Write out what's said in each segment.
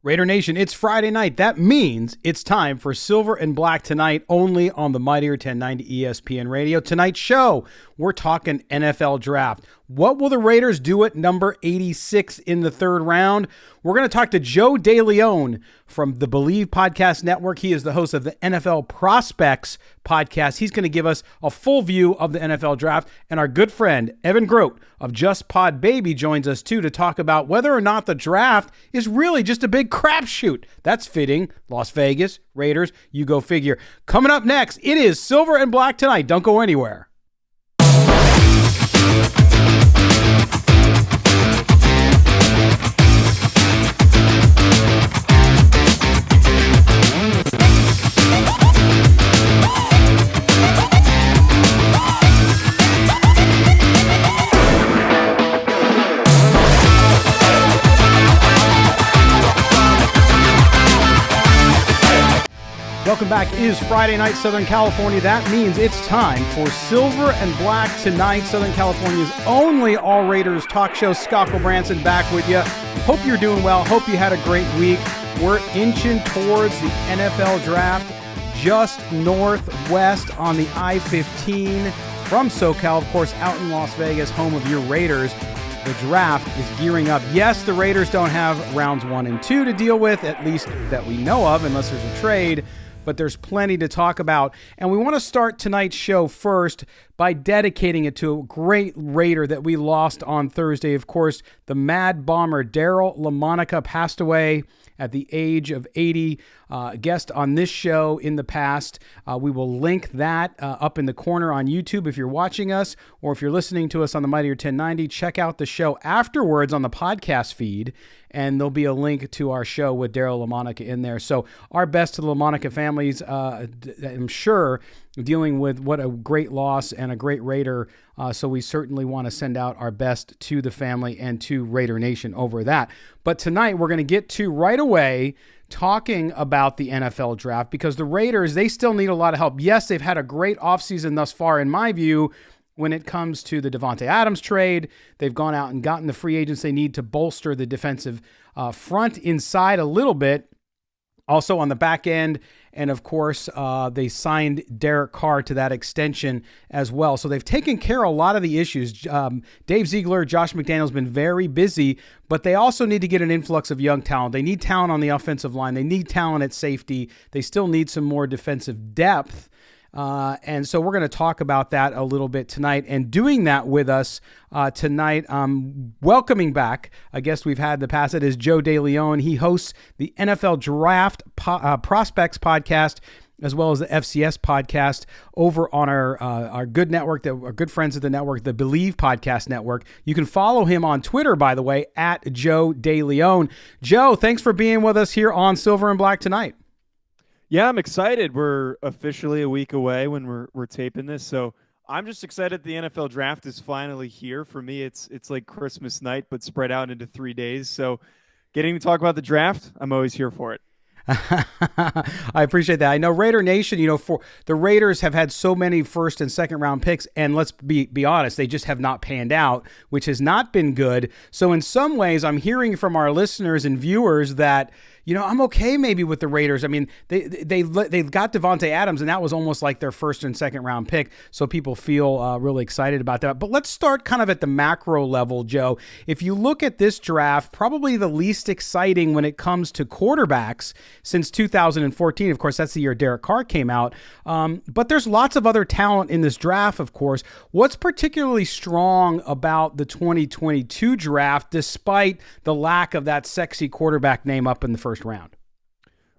Raider Nation, it's Friday night. That means it's time for Silver and Black tonight, only on the Mightier 1090 ESPN Radio. Tonight's show, we're talking NFL Draft. What will the Raiders do at number 86 in the third round? We're going to talk to Joe DeLeone from the Believe Podcast Network. He is the host of the NFL Prospects podcast. He's going to give us a full view of the NFL Draft. And our good friend, Evan Groat of Just Pod Baby, joins us too to talk about whether or not the draft is really just a big crapshoot. That's fitting. Las Vegas, Raiders, you go figure. Coming up next, it is Silver and Black tonight. Don't go anywhere. Welcome back. It is Friday night, Southern California. That means it's time for Silver and Black tonight. Southern California's only All Raiders talk show. Scott Gulbransen back with you. Hope you're doing well. Hope you had a great week. We're inching towards the NFL Draft just northwest on the I-15 from SoCal, of course, out in Las Vegas, home of your Raiders. The draft is gearing up. Yes, the Raiders don't have rounds 1 and 2 to deal with, at least that we know of, unless there's a trade. But there's plenty to talk about. And we want to start tonight's show first by dedicating it to a great Raider that we lost on Thursday. Of course, the Mad Bomber Daryle Lamonica passed away at the age of 80. Guest on this show in the past. We will link that up in the corner on YouTube if you're watching us, or if you're listening to us on the Mightier 1090, check out the show afterwards on the podcast feed, and there'll be a link to our show with Daryle Lamonica in there. So our best to the Lamonica families, I'm sure, dealing with what a great loss and a great Raider. So we certainly want to send out our best to the family and to Raider Nation over that. But tonight we're going to get to right away talking about the NFL Draft, because the Raiders, they still need a lot of help. Yes, they've had a great offseason thus far, in my view, when it comes to the Davante Adams trade. They've gone out and gotten the free agents they need to bolster the defensive front inside a little bit. Also on the back end, and of course, they signed Carr to that extension as well. So they've taken care of a lot of the issues. Dave Ziegler, Josh McDaniels have been very busy, but they also need to get an influx of young talent. They need talent on the offensive line. They need talent at safety. They still need some more defensive depth. And so we're going to talk about that a little bit tonight. And doing that with us tonight, welcoming back a guest we've had in the past. It is Joe DeLeone. He hosts the NFL Draft Prospects podcast, as well as the FCS podcast over on our good network, our good friends at the network, the Believe Podcast Network. You can follow him on Twitter, by the way, at Joe DeLeone. Joe, thanks for being with us here on Silver and Black tonight. Yeah, I'm excited. We're officially a week away when we're taping this, so I'm just excited the NFL Draft is finally here. For me, it's like Christmas night, but spread out into 3 days. So getting to talk about the draft, I'm always here for it. I appreciate that. I know Raider Nation, for the Raiders have had so many first and second round picks, and let's be honest, they just have not panned out, which has not been good. So in some ways, I'm hearing from our listeners and viewers that, I'm okay maybe with the Raiders. I mean, they got Davante Adams, and that was almost like their first and second round pick. So people feel really excited about that. But let's start kind of at the macro level, Joe. If you look at this draft, probably the least exciting when it comes to quarterbacks since 2014. Of course, that's the year Derek Carr came out. But there's lots of other talent in this draft, of course. What's particularly strong about the 2022 draft, despite the lack of that sexy quarterback name up in the first round?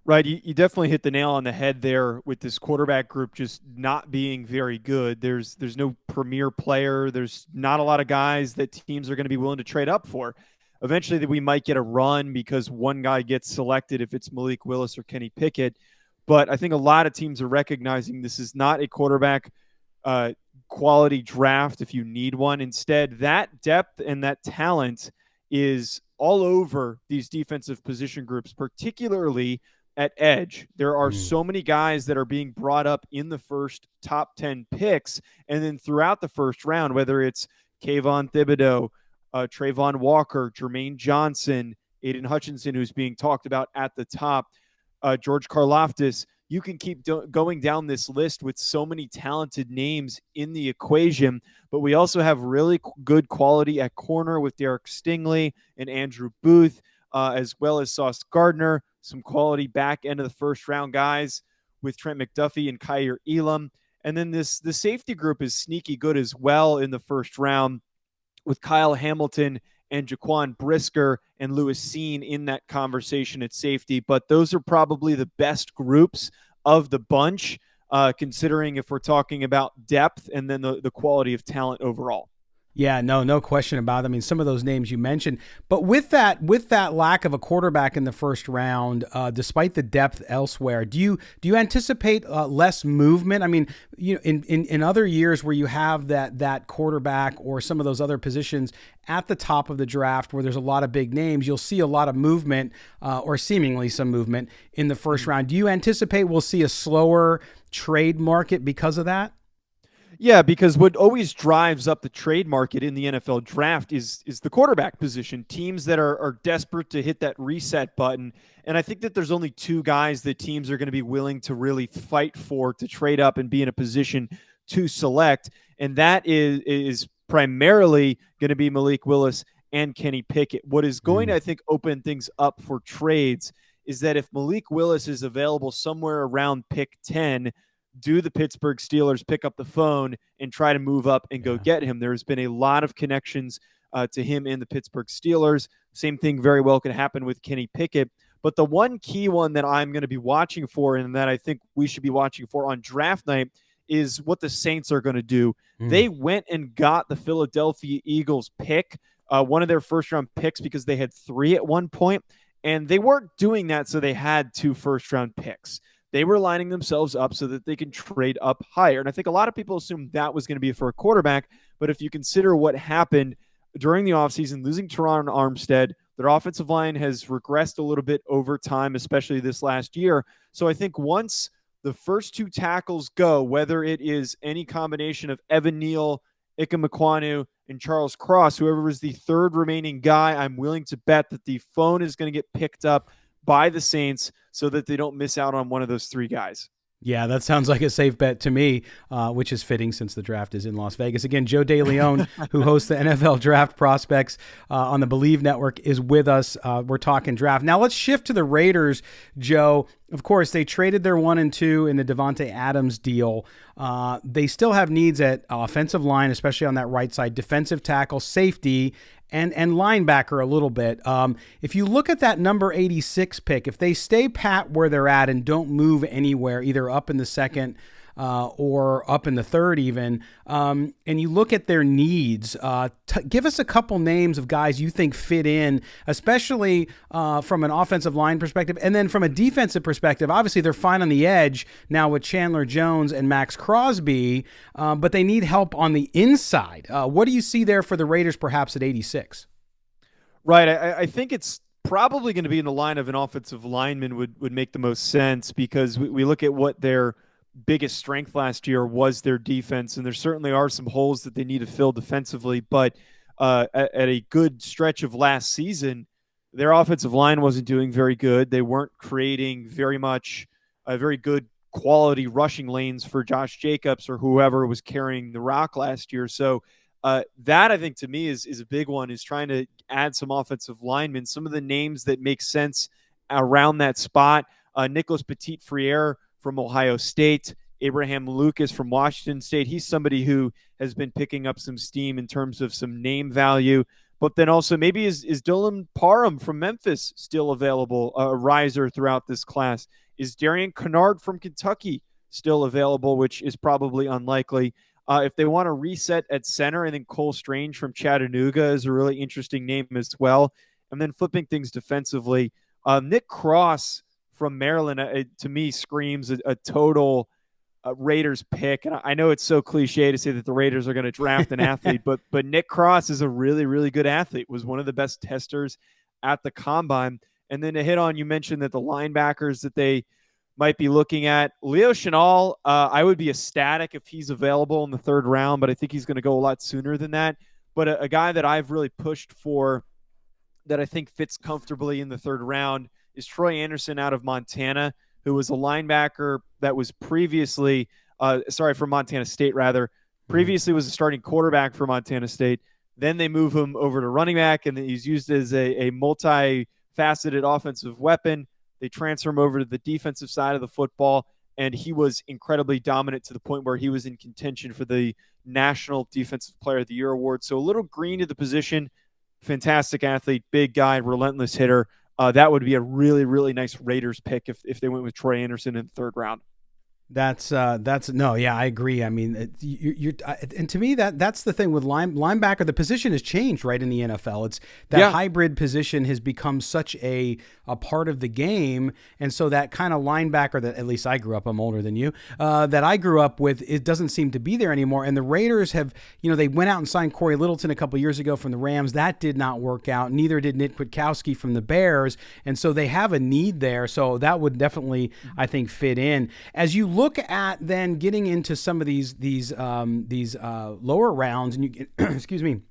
Right. You definitely hit the nail on the head there with this quarterback group just not being very good. There's no premier player. There's not a lot of guys that teams are going to be willing to trade up for. Eventually, we might get a run because one guy gets selected, if it's Malik Willis or Kenny Pickett. But I think a lot of teams are recognizing this is not a quarterback quality draft if you need one. Instead, that depth and that talent is all over these defensive position groups, particularly at edge. There are so many guys that are being brought up in the first top 10 picks, and then throughout the first round, whether it's Kayvon Thibodeau, Trayvon Walker, Jermaine Johnson, Aiden Hutchinson, who's being talked about at the top, George Karlaftis. You can keep going down this list with so many talented names in the equation, but we also have really good quality at corner with Derek Stingley and Andrew Booth, as well as Sauce Gardner, some quality back end of the first round guys with Trent McDuffie and Kyer Elam. And then the safety group is sneaky good as well in the first round with Kyle Hamilton and Jaquan Brisker and Lewis Seen in that conversation at safety. But those are probably the best groups of the bunch, considering if we're talking about depth and then the quality of talent overall. Yeah, no question about it. I mean, some of those names you mentioned, but with that lack of a quarterback in the first round, despite the depth elsewhere, do you anticipate less movement? I mean, in other years where you have that quarterback or some of those other positions at the top of the draft where there's a lot of big names, you'll see a lot of movement or seemingly some movement in the first round. Do you anticipate we'll see a slower trade market because of that? Yeah, because what always drives up the trade market in the NFL draft is the quarterback position. Teams that are desperate to hit that reset button. And I think that there's only two guys that teams are going to be willing to really fight for to trade up and be in a position to select. And that is primarily going to be Malik Willis and Kenny Pickett. What is going to, I think, open things up for trades is that if Malik Willis is available somewhere around pick 10, do the Pittsburgh Steelers pick up the phone and try to move up and go get him? There's been a lot of connections to him in the Pittsburgh Steelers. Same thing very well can happen with Kenny Pickett. But the one key one that I'm going to be watching for and that I think we should be watching for on draft night is what the Saints are going to do. They went and got the Philadelphia Eagles pick, one of their first-round picks because they had 3 at one point, and they weren't doing that so they had 2 first-round picks. They were lining themselves up so that they can trade up higher. And I think a lot of people assumed that was going to be for a quarterback. But if you consider what happened during the offseason, losing Teron and Armstead, their offensive line has regressed a little bit over time, especially this last year. So I think once the first 2 tackles go, whether it is any combination of Evan Neal, Ika Mekwonu, and Charles Cross, whoever is the third remaining guy, I'm willing to bet that the phone is going to get picked up by the Saints so that they don't miss out on one of those 3 guys. Yeah, that sounds like a safe bet to me, which is fitting since the draft is in Las Vegas. Again, Joe DeLeone, who hosts the NFL Draft Prospects on the Believe Network, is with us. We're talking draft. Now let's shift to the Raiders, Joe. Of course, they traded their 1 and 2 in the Devontae Adams deal. They still have needs at offensive line, especially on that right side, defensive tackle, safety, and linebacker a little bit. If you look at that number 86 pick, if they stay pat where they're at and don't move anywhere, either up in the second or up in the third even, and you look at their needs, give us a couple names of guys you think fit in, especially from an offensive line perspective. And then from a defensive perspective, obviously they're fine on the edge now with Chandler Jones and Max Crosby, but they need help on the inside. What do you see there for the Raiders perhaps at 86? Right. I think it's probably going to be in the line of an offensive lineman would make the most sense because we look at what their biggest strength last year was their defense, and there certainly are some holes that they need to fill defensively, but at a good stretch of last season, their offensive line wasn't doing very good. They weren't creating very good quality rushing lanes for Josh Jacobs or whoever was carrying the rock last year. So that, I think, to me is a big one, is trying to add some offensive linemen. Some of the names that make sense around that spot, Nicholas Petit-Frere from Ohio State, Abraham Lucas from Washington State. He's somebody who has been picking up some steam in terms of some name value. But then also maybe is Dylan Parham from Memphis still available, a riser throughout this class? Is Darian Kennard from Kentucky still available, which is probably unlikely? If they want to reset at center, I think Cole Strange from Chattanooga is a really interesting name as well. And then flipping things defensively, Nick Cross from Maryland, to me, screams a total Raiders pick. And I know it's so cliche to say that the Raiders are going to draft an athlete, but Nick Cross is a really, really good athlete, was one of the best testers at the combine. And then to hit on, you mentioned that the linebackers that they might be looking at, Leo Chenal, I would be ecstatic if he's available in the 3rd round, but I think he's going to go a lot sooner than that. But a guy that I've really pushed for that I think fits comfortably in the third round is Troy Anderson out of Montana, who was a linebacker that was previously, from Montana State rather, previously was a starting quarterback for Montana State. Then they move him over to running back, and he's used as a multi-faceted offensive weapon. They transfer him over to the defensive side of the football, and he was incredibly dominant to the point where he was in contention for the National Defensive Player of the Year award. So a little green to the position, fantastic athlete, big guy, relentless hitter. That would be a really, really nice Raiders pick if they went with Troy Anderson in the third round. That's no, yeah, I agree. I mean, and to me that's the thing with linebacker. The position has changed, right, in the NFL. It's that hybrid position has become such a part of the game, and so that kind of linebacker that at least I grew up. I'm older than you. That I grew up with, it doesn't seem to be there anymore. And the Raiders have, they went out and signed Corey Littleton a couple years ago from the Rams. That did not work out. Neither did Nick Kwiatkowski from the Bears, and so they have a need there. So that would definitely, I think, fit in. As you look at then getting into some of these lower rounds, and you excuse me,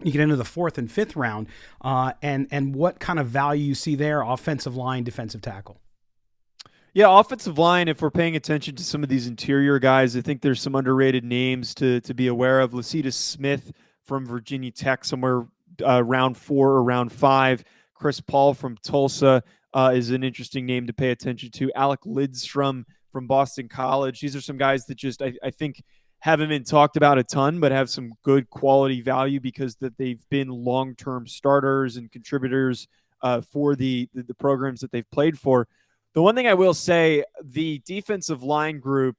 you get into the fourth and fifth round, and what kind of value you see there: offensive line, defensive tackle. Yeah, offensive line. If we're paying attention to some of these interior guys, I think there's some underrated names to be aware of. Lecitus Smith from Virginia Tech, somewhere round 4 or round 5. Chris Paul from Tulsa is an interesting name to pay attention to. Alec Lidstrom from Boston College. These are some guys that just I think haven't been talked about a ton, but have some good quality value because that they've been long-term starters and contributors for the programs that they've played for. The one thing I will say, the defensive line group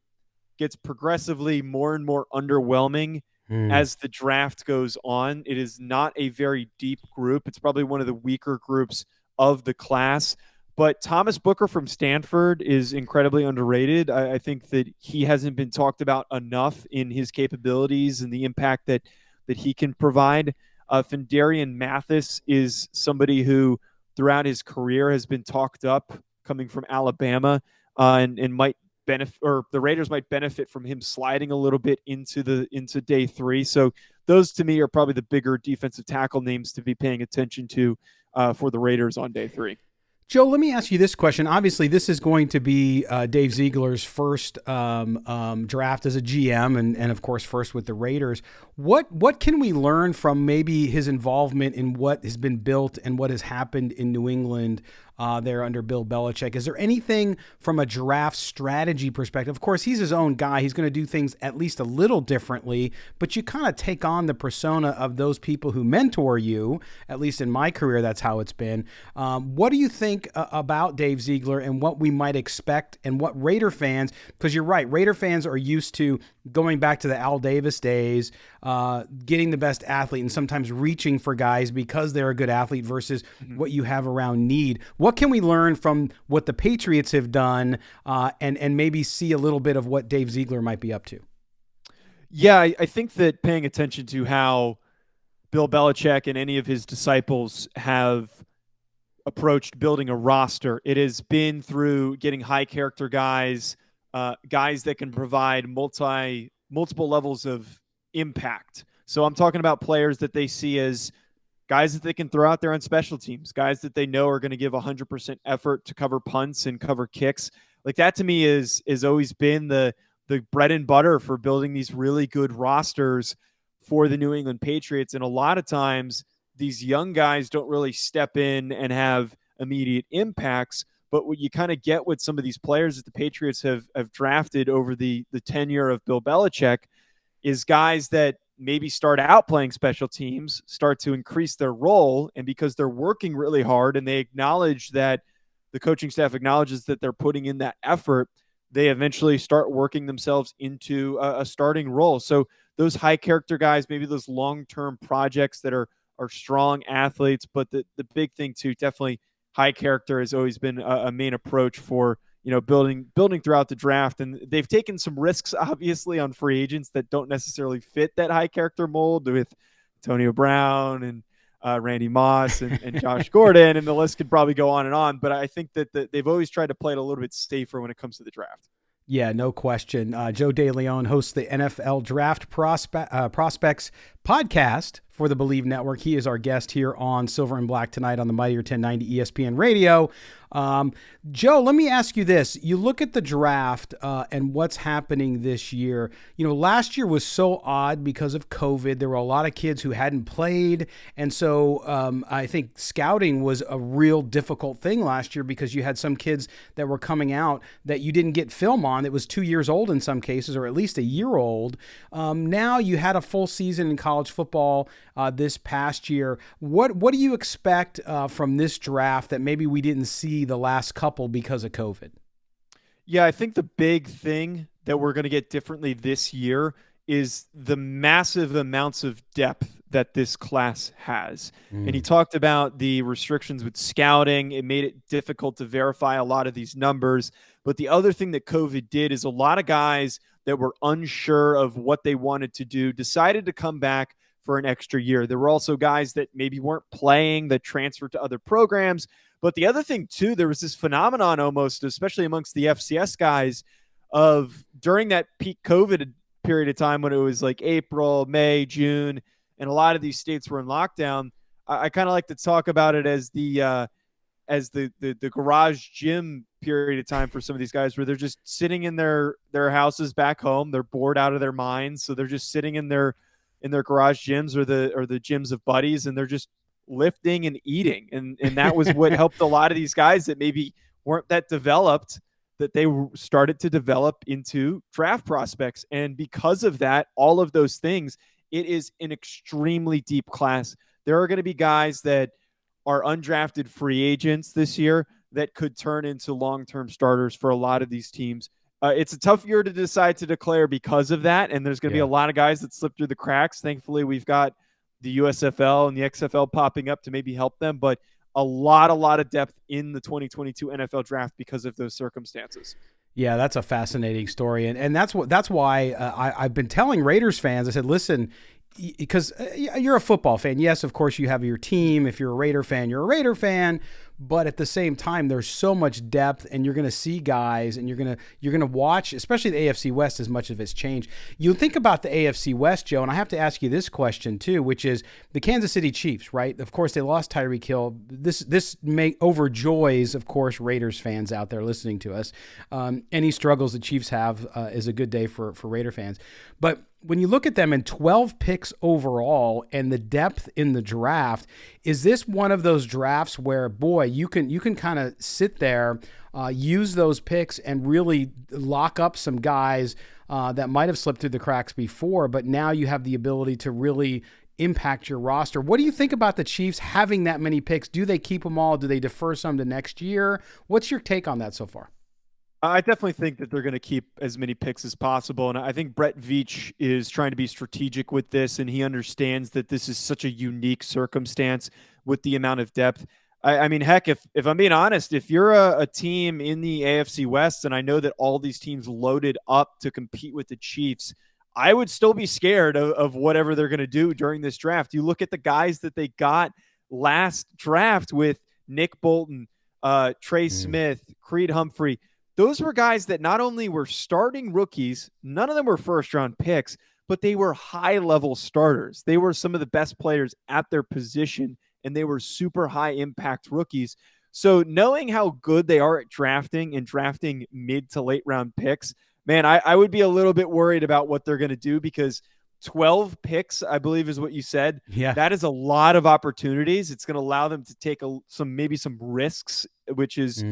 gets progressively more and more underwhelming as the draft goes on. It is not a very deep group. It's probably one of the weaker groups of the class. But Thomas Booker from Stanford is incredibly underrated. I think that he hasn't been talked about enough in his capabilities and the impact that he can provide. Fendarian Mathis is somebody who throughout his career has been talked up, coming from Alabama, and might benefit, or the Raiders might benefit from him sliding a little bit into day 3. So those to me are probably the bigger defensive tackle names to be paying attention to for the Raiders on day 3. Joe, let me ask you this question. Obviously, this is going to be Dave Ziegler's first draft as a GM, and of course, first with the Raiders. What can we learn from maybe his involvement in what has been built and what has happened in New England there under Bill Belichick? Is there anything from a draft strategy perspective? Of course, he's his own guy. He's going to do things at least a little differently, but you kind of take on the persona of those people who mentor you. At least in my career, that's how it's been. What do you think about Dave Ziegler and what we might expect, and what Raider fans, because you're right, Raider fans are used to going back to the Al Davis days, getting the best athlete and sometimes reaching for guys because they're a good athlete versus what you have around need. What can we learn from what the Patriots have done and maybe see a little bit of what Dave Ziegler might be up to? Yeah, I think that paying attention to how Bill Belichick and any of his disciples have approached building a roster, it has been through getting high character guys, guys that can provide multiple levels of impact. So I'm talking about players that they see as guys that they can throw out there on special teams, guys that they know are going to give 100% effort to cover punts and cover kicks. Like that to me is always been the bread and butter for building these really good rosters for the New England Patriots. And a lot of times these young guys don't really step in and have immediate impacts. But what you kind of get with some of these players that the Patriots have drafted over the tenure of Bill Belichick is guys that maybe start out playing special teams, start to increase their role, and because they're working really hard and they acknowledge that the coaching staff acknowledges that they're putting in that effort, they eventually start working themselves into a starting role. So those high character guys, maybe those long-term projects that are strong athletes, but the big thing too, definitely high character has always been a main approach for building throughout the draft. And they've taken some risks, obviously, on free agents that don't necessarily fit that high character mold, with Antonio Brown and Randy Moss and Josh Gordon, and the list could probably go on and on. But I think that they've always tried to play it a little bit safer when it comes to the draft. Yeah, no question. Joe DeLeone hosts the NFL Draft Prospects podcast for the Believe Network. He is our guest here on Silver and Black Tonight on the Mightier 1090 ESPN Radio. Joe, let me ask you this. You look at the draft and what's happening this year. You know, last year was so odd because of COVID. There were a lot of kids who hadn't played. And so I think scouting was a real difficult thing last year because you had some kids that were coming out that you didn't get film on. That was 2 years old in some cases, or at least a year old. Now you had a full season in college football this past year. What do you expect from this draft that maybe we didn't see the last couple because of COVID? Yeah, I think the big thing that we're going to get differently this year is the massive amounts of depth that this class has. And he talked about the restrictions with scouting. It made it difficult to verify a lot of these numbers. But the other thing that COVID did is a lot of guys that were unsure of what they wanted to do decided to come back for an extra year. There were also guys that maybe weren't playing that transferred to other programs. But the other thing, too, there was this phenomenon almost, especially amongst the FCS guys, of during that peak COVID period of time when it was like April, May, June, and a lot of these states were in lockdown. I kind of like to talk about it as the garage gym period of time for some of these guys where they're just sitting in their houses back home. They're bored out of their minds. So they're just sitting in their garage gyms or the gyms of buddies, and they're just lifting and eating. And that was what helped a lot of these guys that maybe weren't that developed, that they started to develop into draft prospects. And because of that, all of those things, it is an extremely deep class. There are going to be guys that are undrafted free agents this year that could turn into long-term starters for a lot of these teams. It's a tough year to decide to declare because of that, and there's going to be a lot of guys that slip through the cracks. Thankfully, we've got the USFL and the XFL popping up to maybe help them, but a lot of depth in the 2022 NFL draft because of those circumstances. Yeah, that's a fascinating story, and that's why I've been telling Raiders fans. I said, listen, because you're a football fan. Yes, of course, you have your team. If you're a Raider fan, you're a Raider fan. But at the same time, there's so much depth, and you're going to see guys, and you're going to watch, especially the AFC West, as much of it's changed. You think about the AFC West, Joe, and I have to ask you this question too, which is the Kansas City Chiefs, right? Of course, they lost Tyreek Hill. This may overjoys, of course, Raiders fans out there listening to us. Any struggles the Chiefs have is a good day for Raider fans. But when you look at them in 12 picks overall and the depth in the draft, is this one of those drafts where, boy, you can kind of sit there, use those picks and really lock up some guys that might have slipped through the cracks before, but now you have the ability to really impact your roster? What do you think about the Chiefs having that many picks? Do they keep them all? Do they defer some to next year? What's your take on that so far? I definitely think that they're going to keep as many picks as possible. And I think Brett Veach is trying to be strategic with this, and he understands that this is such a unique circumstance with the amount of depth. I mean, heck, if I'm being honest, if you're a team in the AFC West, and I know that all these teams loaded up to compete with the Chiefs, I would still be scared of whatever they're going to do during this draft. You look at the guys that they got last draft with Nick Bolton, Trey Smith, Creed Humphrey. Those were guys that not only were starting rookies, none of them were first-round picks, but they were high-level starters. They were some of the best players at their position, and they were super high-impact rookies. So knowing how good they are at drafting and drafting mid to late-round picks, man, I would be a little bit worried about what they're going to do because 12 picks, I believe is what you said. Yeah. That is a lot of opportunities. It's going to allow them to take maybe some risks, which is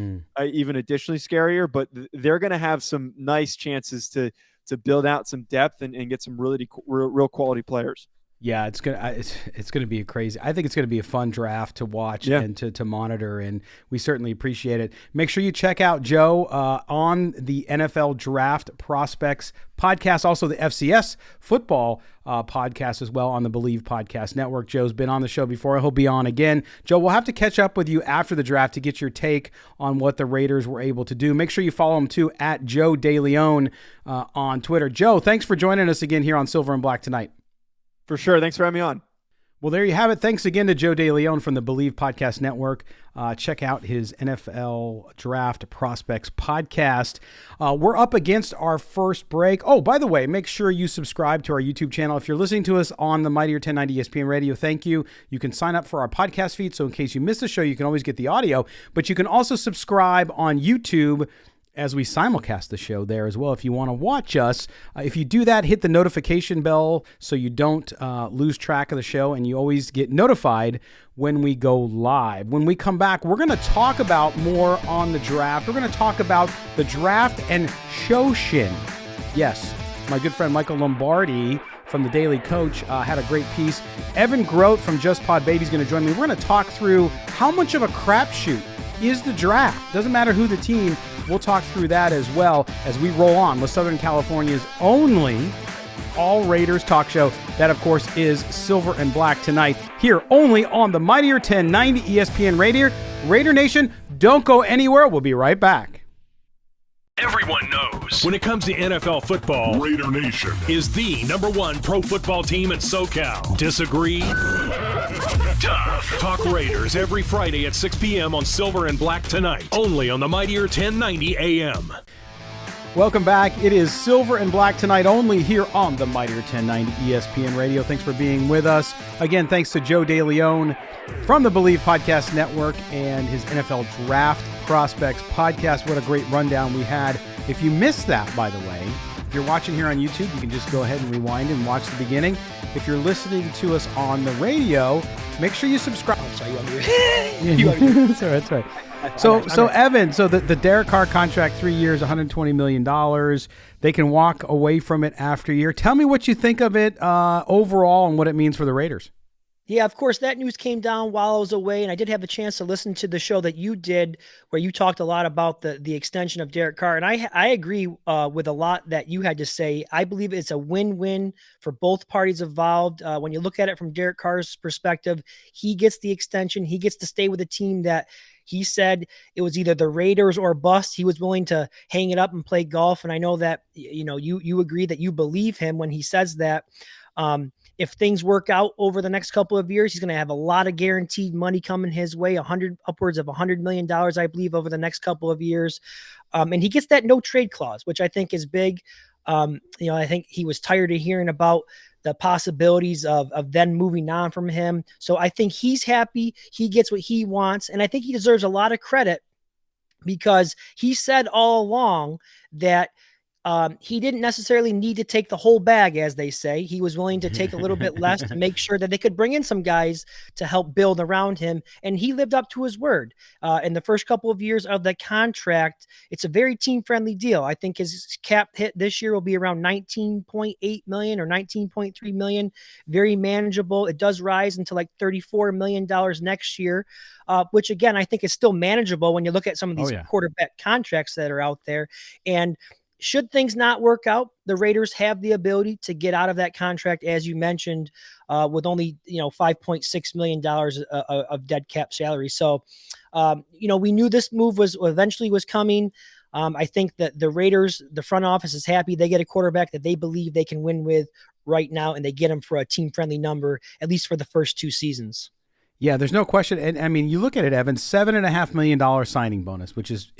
even additionally scarier, but they're going to have some nice chances to build out some depth and get some really real quality players. Yeah, it's gonna be a crazy. I think it's gonna be a fun draft to watch and to monitor, and we certainly appreciate it. Make sure you check out Joe on the NFL Draft Prospects podcast, also the FCS football podcast as well on the Believe Podcast Network. Joe's been on the show before. He'll be on again. Joe, we'll have to catch up with you after the draft to get your take on what the Raiders were able to do. Make sure you follow him too at Joe DeLeone on Twitter. Joe, thanks for joining us again here on Silver and Black tonight. For sure. Thanks for having me on. Well, there you have it. Thanks again to Joe DeLeone from the Believe Podcast Network. Check out his NFL Draft Prospects podcast. We're up against our first break. Oh, by the way, make sure you subscribe to our YouTube channel. If you're listening to us on the Mightier 1090 ESPN Radio, thank you. You can sign up for our podcast feed, so in case you miss the show, you can always get the audio. But you can also subscribe on YouTube as we simulcast the show there as well if you want to watch us. If you do that, hit the notification bell so you don't lose track of the show and you always get notified when we go live. When we come back, we're going to talk about more on the draft. We're going to talk about the draft and Shoshin. Yes, my good friend Michael Lombardi from the Daily Coach had a great piece. Evan Groat from Just Pod Baby is going to join me. We're going to talk through how much of a crapshoot is the draft. Doesn't matter who the team. We'll talk through that as well as we roll on with Southern California's only all Raiders talk show. That, of course, is Silver and Black tonight, here only on the Mightier 1090 ESPN Radio. Raider Nation, don't go anywhere. We'll be right back. Everyone knows when it comes to NFL football, Raider Nation is the #1 pro football team in SoCal. Disagree? Tough. Talk Raiders every Friday at 6 p.m. on Silver and Black tonight, only on the Mightier 1090 AM. Welcome back. It is Silver and Black tonight, only here on the Mightier 1090 ESPN Radio. Thanks for being with us. Again, thanks to Joe DeLeone from the Believe Podcast Network and his NFL Draft Prospects podcast. What a great rundown we had. If you missed that, by the way, if you're watching here on YouTube, you can just go ahead and rewind and watch the beginning. If you're listening to us on the radio, make sure you subscribe. Oh, sorry, you want me to... That's right. So Evan, the Derek Carr contract, 3 years, $120 million. They can walk away from it after a year. Tell me what you think of it overall and what it means for the Raiders. Yeah, of course, that news came down while I was away, and I did have a chance to listen to the show that you did where you talked a lot about the extension of Derek Carr, and I agree with a lot that you had to say. I believe it's a win-win for both parties involved. When you look at it from Derek Carr's perspective, he gets the extension. He gets to stay with a team that he said it was either the Raiders or bust. He was willing to hang it up and play golf, and I know that you agree that you believe him when he says that. If things work out over the next couple of years, he's going to have a lot of guaranteed money coming his way, upwards of $100 million, I believe, over the next couple of years. And he gets that no trade clause, which I think is big. I think he was tired of hearing about the possibilities of then moving on from him. So I think he's happy. He gets what he wants. And I think he deserves a lot of credit because he said all along that he didn't necessarily need to take the whole bag, as they say. He was willing to take a little bit less to make sure that they could bring in some guys to help build around him. And he lived up to his word. In the first couple of years of the contract, it's a very team-friendly deal. I think his cap hit this year will be around $19.8 million or $19.3 million. Very manageable. It does rise into like $34 million next year, which, again, I think is still manageable when you look at some of these quarterback contracts that are out there. And should things not work out, the Raiders have the ability to get out of that contract, as you mentioned, with only $5.6 million of dead cap salary. So, we knew this move was coming. I think that the Raiders, the front office is happy. They get a quarterback that they believe they can win with right now, and they get him for a team-friendly number, at least for the first 2 seasons. Yeah, there's no question. And I mean, you look at it, Evan, $7.5 million signing bonus, which is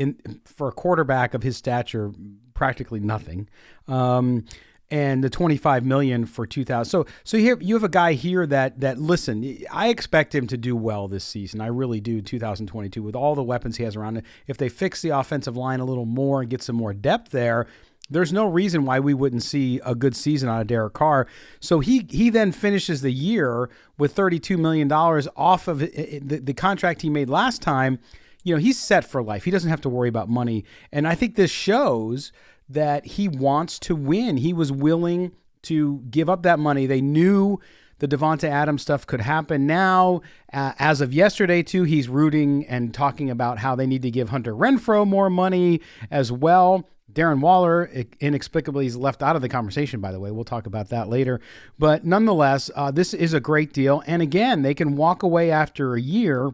for a quarterback of his stature, practically nothing. And the $25 million for 2000. So here you have a guy here that listen, I expect him to do well this season. I really do. 2022 with all the weapons he has around it. If they fix the offensive line a little more and get some more depth there, there's no reason why we wouldn't see a good season out of Derek Carr. So he then finishes the year with $32 million off of the contract he made last time. He's set for life. He doesn't have to worry about money. And I think this shows that he wants to win. He was willing to give up that money. They knew the Devonta Adams stuff could happen. Now, as of yesterday, too, he's rooting and talking about how they need to give Hunter Renfrow more money as well. Darren Waller inexplicably is left out of the conversation, by the way. We'll talk about that later. But nonetheless, this is a great deal. And again, they can walk away after a year.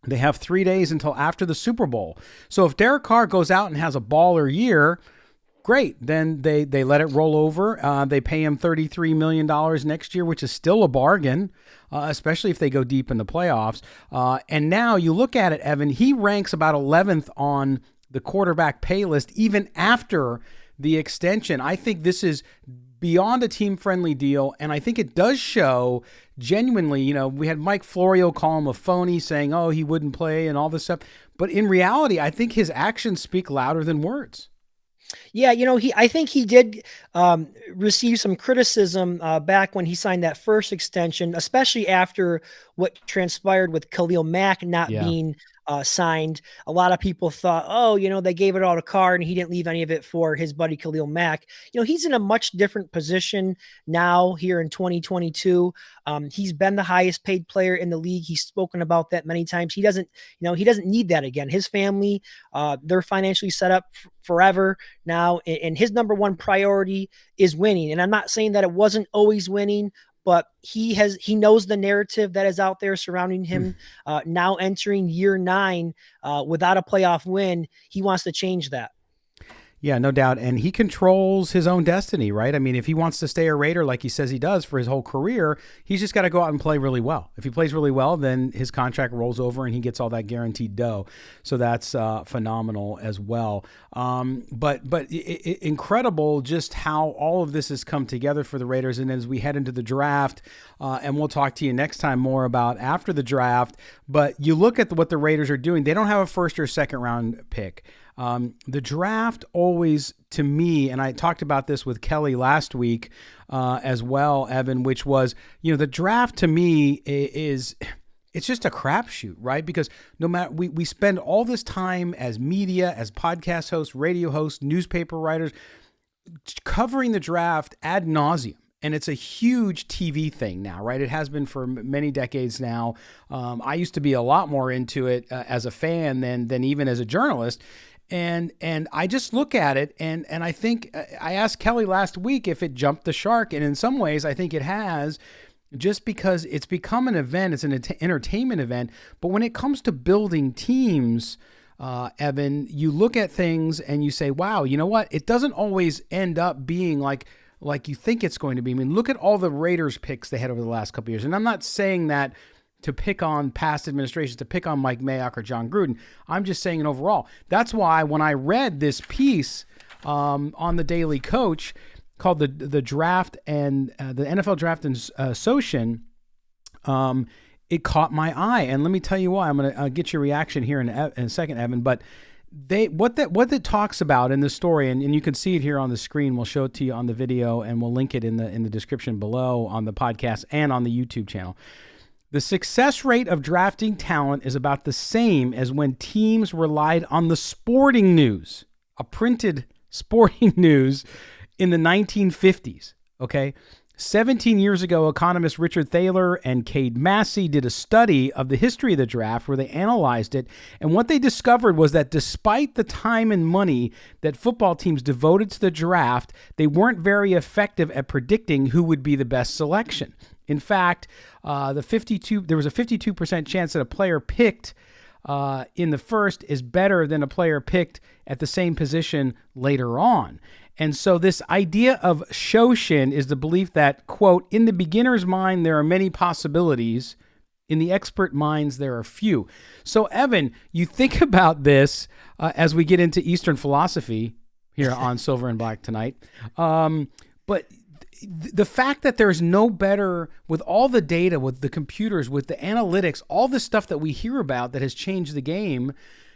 They have 3 days until after the Super Bowl. So if Derek Carr goes out and has a baller year, great. Then they let it roll over. They pay him $33 million next year, which is still a bargain, especially if they go deep in the playoffs. And now you look at it, Evan, he ranks about 11th on the quarterback pay list, even after the extension. I think this is beyond a team-friendly deal, and I think it does show genuinely, we had Mike Florio call him a phony, saying, oh, he wouldn't play and all this stuff. But in reality, I think his actions speak louder than words. Yeah, I think he did receive some criticism back when he signed that first extension, especially after what transpired with Khalil Mack not being signed. A lot of people thought, they gave it all to Carr and he didn't leave any of it for his buddy Khalil Mack. He's in a much different position now here in 2022. He's been the highest paid player in the league. He's spoken about that many times. He doesn't need that again. His family, they're financially set up forever now, and his number one priority is winning. And I'm not saying that it wasn't always winning, but he knows the narrative that is out there surrounding him. Now entering year 9 without a playoff win, he wants to change that. Yeah, no doubt. And he controls his own destiny, right? I mean, if he wants to stay a Raider like he says he does for his whole career, he's just got to go out and play really well. If he plays really well, then his contract rolls over and he gets all that guaranteed dough. So that's phenomenal as well. But incredible just how all of this has come together for the Raiders. And as we head into the draft, and we'll talk to you next time more about after the draft, but you look at what the Raiders are doing. They don't have a first or second round pick. The draft always, to me, and I talked about this with Kelly last week as well, Evan, which was, the draft to me it's just a crapshoot, right? Because no matter, we spend all this time as media, as podcast hosts, radio hosts, newspaper writers, covering the draft ad nauseum. And it's a huge TV thing now, right? It has been for many decades now. I used to be a lot more into it as a fan than even as a journalist. And I just look at it and I think I asked Kelly last week if it jumped the shark. And in some ways, I think it has, just because it's become an event. It's an entertainment event. But when it comes to building teams, Evan, you look at things and you say, wow, you know what? It doesn't always end up being like you think it's going to be. I mean, look at all the Raiders picks they had over the last couple of years. And I'm not saying that to pick on past administrations, to pick on Mike Mayock or John Gruden. I'm just saying it overall. That's why when I read this piece on the Daily Coach called the draft and the NFL draft and Socian, it caught my eye. And let me tell you why. I'm going to get your reaction here in a second, Evan. But what it talks about in the story, and you can see it here on the screen. We'll show it to you on the video, and we'll link it in the description below on the podcast and on the YouTube channel. The success rate of drafting talent is about the same as when teams relied on the sporting news, a printed sporting news in the 1950s, okay? 17 years ago, economists Richard Thaler and Cade Massey did a study of the history of the draft where they analyzed it, and what they discovered was that despite the time and money that football teams devoted to the draft, they weren't very effective at predicting who would be the best selection. In fact, there was a 52% chance that a player picked in the first is better than a player picked at the same position later on. And so this idea of Shoshin is the belief that, quote, in the beginner's mind, there are many possibilities. In the expert minds, there are few. So, Evan, you think about this as we get into Eastern philosophy here on Silver and Black tonight. But the fact that there's no better, with all the data, with the computers, with the analytics, all the stuff that we hear about that has changed the game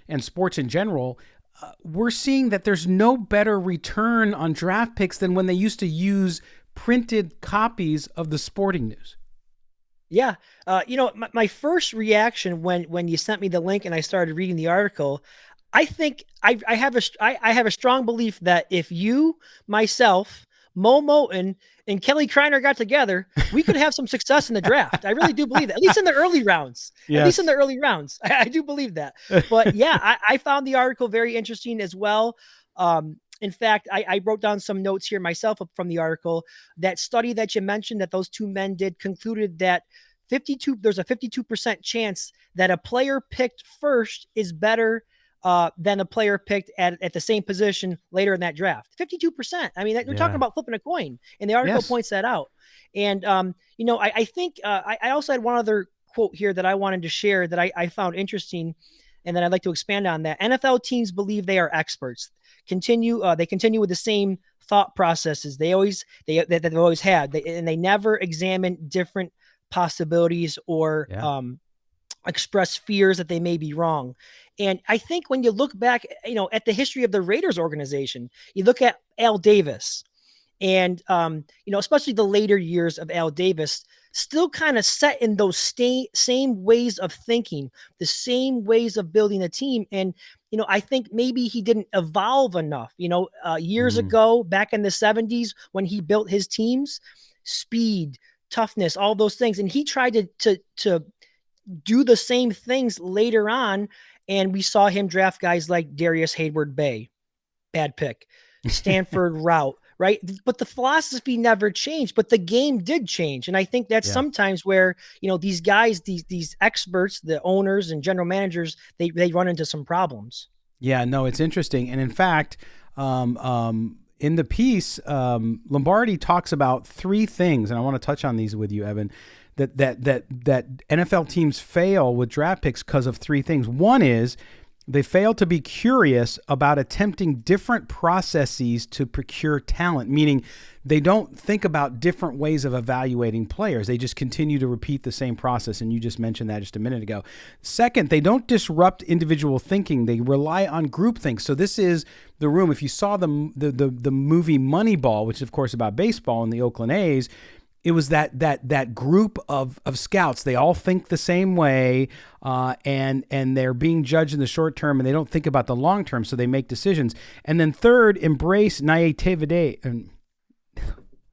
and sports in general, we're seeing that there's no better return on draft picks than when they used to use printed copies of the sporting news. Yeah. My first reaction when you sent me the link and I started reading the article, I think I have a strong belief that if you, myself, Mo Moton, and Kelly Kreiner got together, we could have some success in the draft. I really do believe that, at least in the early rounds. Yes. At least in the early rounds. I do believe that. But yeah, I found the article very interesting as well. In fact, I wrote down some notes here myself from the article. That study that you mentioned that those two men did concluded that there's a 52% chance that a player picked first is better than a player picked at the same position later in that draft. 52%. I mean, we're talking about flipping a coin, and the article points that out. And, I think I also had one other quote here that I wanted to share that I found interesting, and then I'd like to expand on that. NFL teams believe they are experts. They continue with the same thought processes they've always had, and they never examine different possibilities or express fears that they may be wrong. And I think when you look back, at the history of the Raiders organization, you look at Al Davis, and especially the later years of Al Davis, still kind of set in those same ways of thinking, the same ways of building a team. And I think maybe he didn't evolve enough. Years ago, back in the 70s, when he built his teams, speed, toughness, all those things, and he tried to do the same things later on. And we saw him draft guys like Darius Hayward-Bay, bad pick, Stanford Route, right? But the philosophy never changed, but the game did change. And I think that's sometimes where, these guys, these experts, the owners and general managers, they run into some problems. Yeah, no, it's interesting. And in fact, in the piece, Lombardi talks about three things, and I want to touch on these with you, Evan, that NFL teams fail with draft picks because of three things. One is they fail to be curious about attempting different processes to procure talent, meaning they don't think about different ways of evaluating players. They just continue to repeat the same process, and you just mentioned that just a minute ago. Second, they don't disrupt individual thinking. They rely on groupthink. So this is the room. If you saw the movie Moneyball, which is, of course, about baseball and the Oakland A's, it was that group of scouts. They all think the same way, and they're being judged in the short term, and they don't think about the long term, so they make decisions. And then third, embrace naivete. I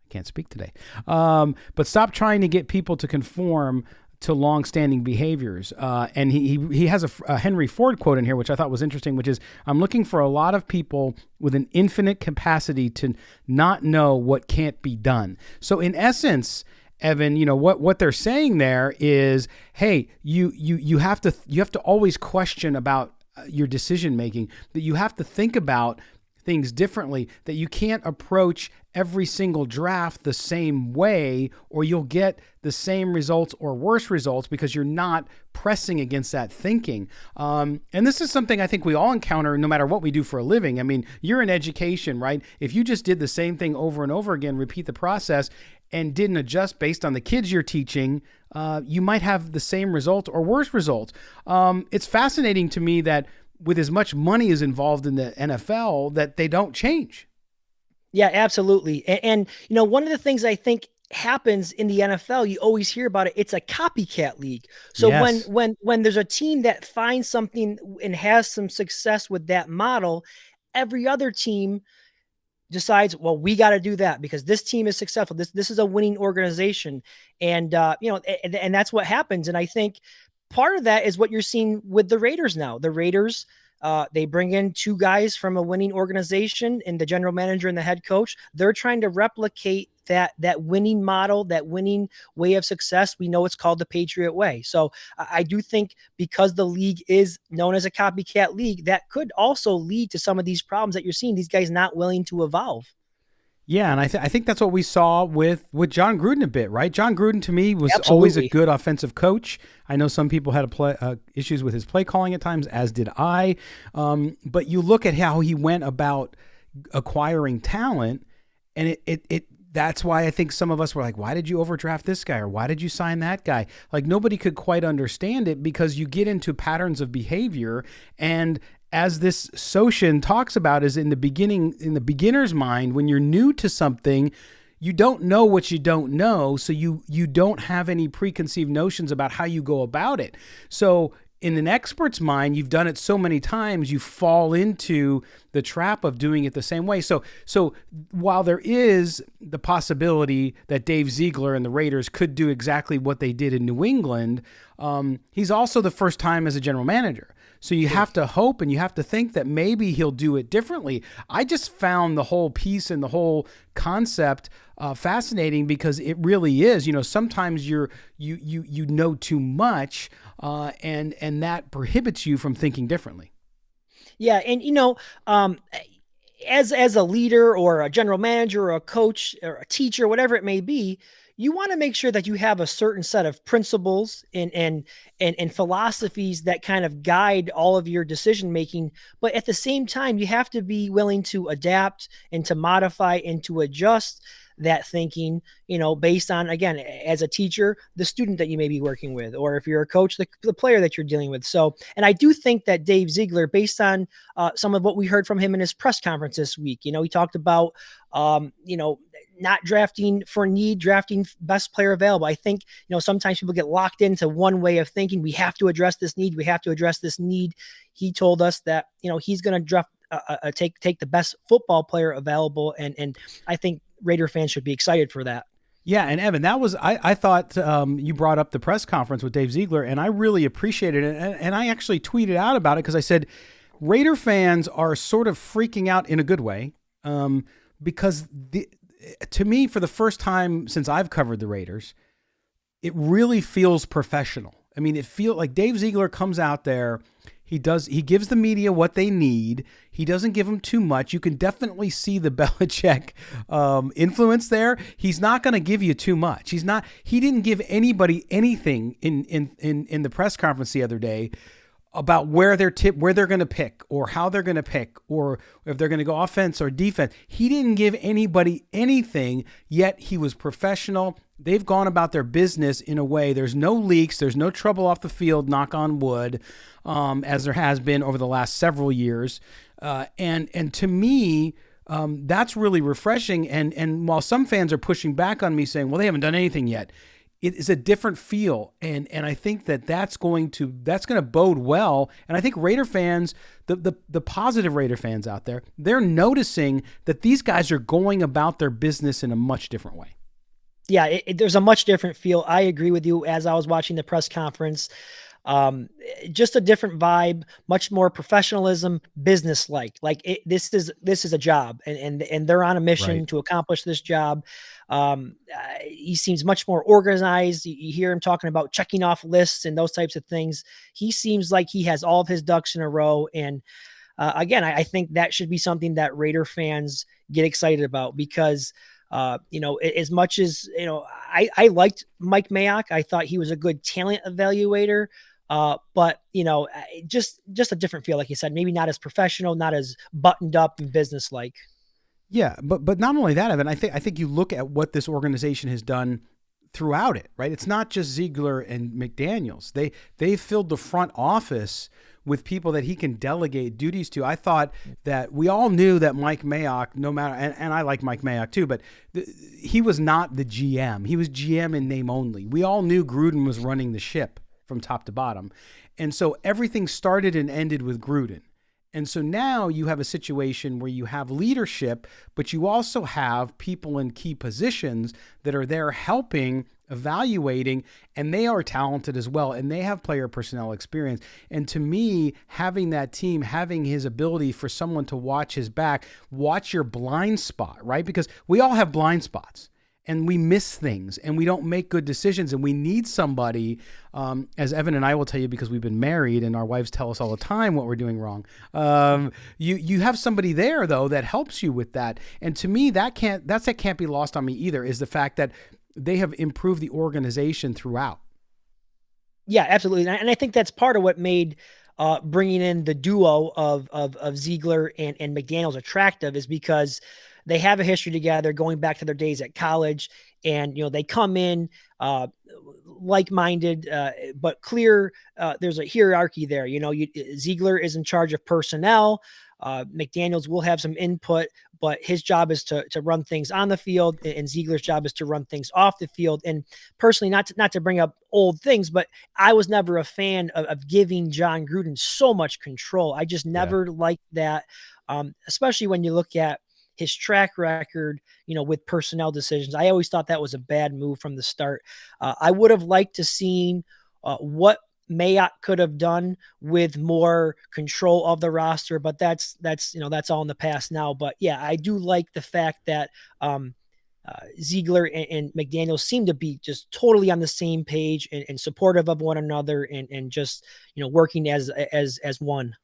can't speak today. But stop trying to get people to conform to long-standing behaviors. And he has a Henry Ford quote in here, which I thought was interesting, which is, I'm looking for a lot of people with an infinite capacity to not know what can't be done. So in essence, Evan, what they're saying there is, hey, you have to always question about your decision making, that you have to think about things differently, that you can't approach every single draft the same way, or you'll get the same results or worse results because you're not pressing against that thinking. And this is something I think we all encounter no matter what we do for a living. I mean, you're in education, right? If you just did the same thing over and over again, repeat the process, and didn't adjust based on the kids you're teaching, you might have the same result or worse results. It's fascinating to me that with as much money is involved in the NFL, that they don't change. Yeah, absolutely. And one of the things I think happens in the NFL, you always hear about it. It's a copycat league. So yes, when there's a team that finds something and has some success with that model, every other team decides, well, we got to do that because this team is successful. This is a winning organization. And, and that's what happens. And I think part of that is what you're seeing with the Raiders now. The Raiders, they bring in two guys from a winning organization and the general manager and the head coach. They're trying to replicate that winning model, that winning way of success. We know it's called the Patriot way. So I do think because the league is known as a copycat league, that could also lead to some of these problems that you're seeing, these guys not willing to evolve. Yeah, and I think that's what we saw with John Gruden a bit, right? John Gruden, to me, was always a good offensive coach. I know some people had issues with his play calling at times, as did I. But you look at how he went about acquiring talent, and that's why I think some of us were like, why did you overdraft this guy? Or why did you sign that guy? Like, nobody could quite understand it because you get into patterns of behavior. And as this Soshin talks about, is in the beginner's mind, when you're new to something, you don't know what you don't know. So you don't have any preconceived notions about how you go about it. So in an expert's mind, you've done it so many times, you fall into the trap of doing it the same way. So while there is the possibility that Dave Ziegler and the Raiders could do exactly what they did in New England, he's also the first time as a general manager. So you have to hope and you have to think that maybe he'll do it differently. I just found the whole piece and the whole concept fascinating because it really is. Sometimes you know too much, and that prohibits you from thinking differently. Yeah. And, as a leader or a general manager or a coach or a teacher, whatever it may be, you want to make sure that you have a certain set of principles and philosophies that kind of guide all of your decision making. But at the same time, you have to be willing to adapt and to modify and to adjust that thinking, based on, again, as a teacher, the student that you may be working with, or if you're a coach, the player that you're dealing with. So, and I do think that Dave Ziegler, based on some of what we heard from him in his press conference this week, he talked about, not drafting for need, drafting best player available. I think, sometimes people get locked into one way of thinking. We have to address this need. We have to address this need. He told us that, he's going to draft, take the best football player available. And I think Raider fans should be excited for that. Yeah, and Evan, that was I thought you brought up the press conference with Dave Ziegler, and I really appreciated it. And I actually tweeted out about it because I said Raider fans are sort of freaking out in a good way, because to me, for the first time since I've covered the Raiders, it really feels professional. I mean, it feels like Dave Ziegler comes out there. He gives the media what they need. He doesn't give them too much. You can definitely see the Belichick influence there. He's not going to give you too much. He didn't give anybody anything in the press conference the other day about where they're going to pick or how they're going to pick or if they're going to go offense or defense. He didn't give anybody anything, yet he was professional. They've gone about their business in a way. There's no leaks. There's no trouble off the field, knock on wood, as there has been over the last several years. And to me, that's really refreshing. And while some fans are pushing back on me saying, well, they haven't done anything yet, it is a different feel. And I think that's going to bode well. And I think Raider fans, the positive Raider fans out there, they're noticing that these guys are going about their business in a much different way. Yeah, there's a much different feel. I agree with you. As I was watching the press conference, just a different vibe, much more professionalism, business-like. This is a job, and they're on a mission to accomplish this job. He seems much more organized. You hear him talking about checking off lists and those types of things. He seems like he has all of his ducks in a row. And again, I think that should be something that Raider fans get excited about because as much as, I liked Mike Mayock. I thought he was a good talent evaluator. But just a different feel, like you said, maybe not as professional, not as buttoned up and business-like. Yeah. But not only that, Evan, I think you look at what this organization has done throughout it, right? It's not just Ziegler and McDaniels. They filled the front office with people that he can delegate duties to. I thought that we all knew that Mike Mayock, no matter, and I like Mike Mayock too, but he was not the GM. He was GM in name only. We all knew Gruden was running the ship from top to bottom. And so everything started and ended with Gruden. And so now you have a situation where you have leadership, but you also have people in key positions that are there helping, evaluating, and they are talented as well, and they have player personnel experience. And to me, having that team, having his ability for someone to watch his back, watch your blind spot, right? Because we all have blind spots. And we miss things and we don't make good decisions. And we need somebody, as Evan and I will tell you, because we've been married and our wives tell us all the time what we're doing wrong. You have somebody there, though, that helps you with that. And to me, that can't be lost on me either, is the fact that they have improved the organization throughout. Yeah, absolutely. And I think that's part of what made bringing in the duo of Ziegler and McDaniels attractive, is because they have a history together going back to their days at college, and they come in like-minded, but clear. There's a hierarchy there. Ziegler is in charge of personnel. McDaniels will have some input, but his job is to run things on the field, and Ziegler's job is to run things off the field. And personally, not to bring up old things, but I was never a fan of giving John Gruden so much control. I just never liked that, especially when you look at his track record, with personnel decisions. I always thought that was a bad move from the start. I would have liked to seen what Mayock could have done with more control of the roster, but that's all in the past now. But yeah, I do like the fact that Ziegler and McDaniels seem to be just totally on the same page and supportive of one another and just, working as one.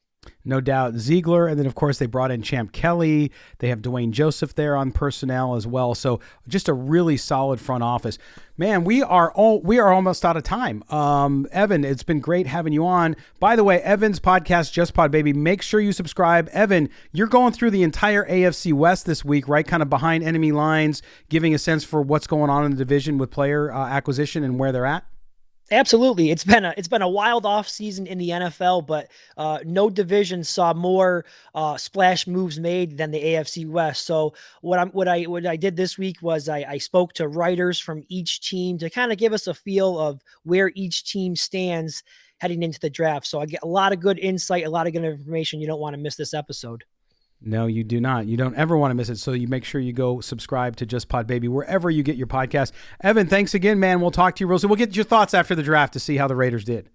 No doubt. Ziegler, and then, of course, they brought in Champ Kelly. They have Dwayne Joseph there on personnel as well. So just a really solid front office. Man, we are almost out of time. Evan, it's been great having you on. By the way, Evan's podcast, Just Pod Baby, make sure you subscribe. Evan, you're going through the entire AFC West this week, right? Kind of behind enemy lines, giving a sense for what's going on in the division with player acquisition and where they're at. Absolutely. It's been a wild off season in the NFL, but no division saw more splash moves made than the AFC West. So what I did this week was I spoke to writers from each team to kind of give us a feel of where each team stands heading into the draft. So I get a lot of good insight, a lot of good information. You don't want to miss this episode. No, you do not. You don't ever want to miss it. So you make sure you go subscribe to Just Pod Baby wherever you get your podcast. Evan, thanks again, man. We'll talk to you real soon. We'll get your thoughts after the draft to see how the Raiders did.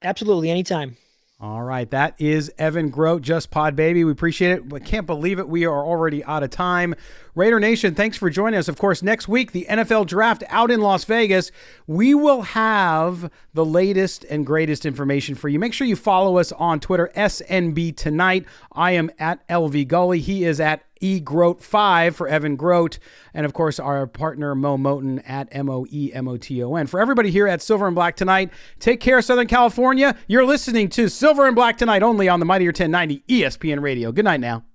Absolutely. Anytime. All right. That is Evan Groat, Just Pod Baby. We appreciate it. We can't believe it. We are already out of time. Raider Nation, thanks for joining us. Of course, next week, the NFL Draft out in Las Vegas. We will have the latest and greatest information for you. Make sure you follow us on Twitter, SNB Tonight. I am at LV Gully. He is at eGroat5 for Evan Groat. And, of course, our partner, Mo Moton, at MOEMOTON. For everybody here at Silver and Black Tonight, take care, Southern California. You're listening to Silver and Black Tonight only on the Mightier 1090 ESPN Radio. Good night now.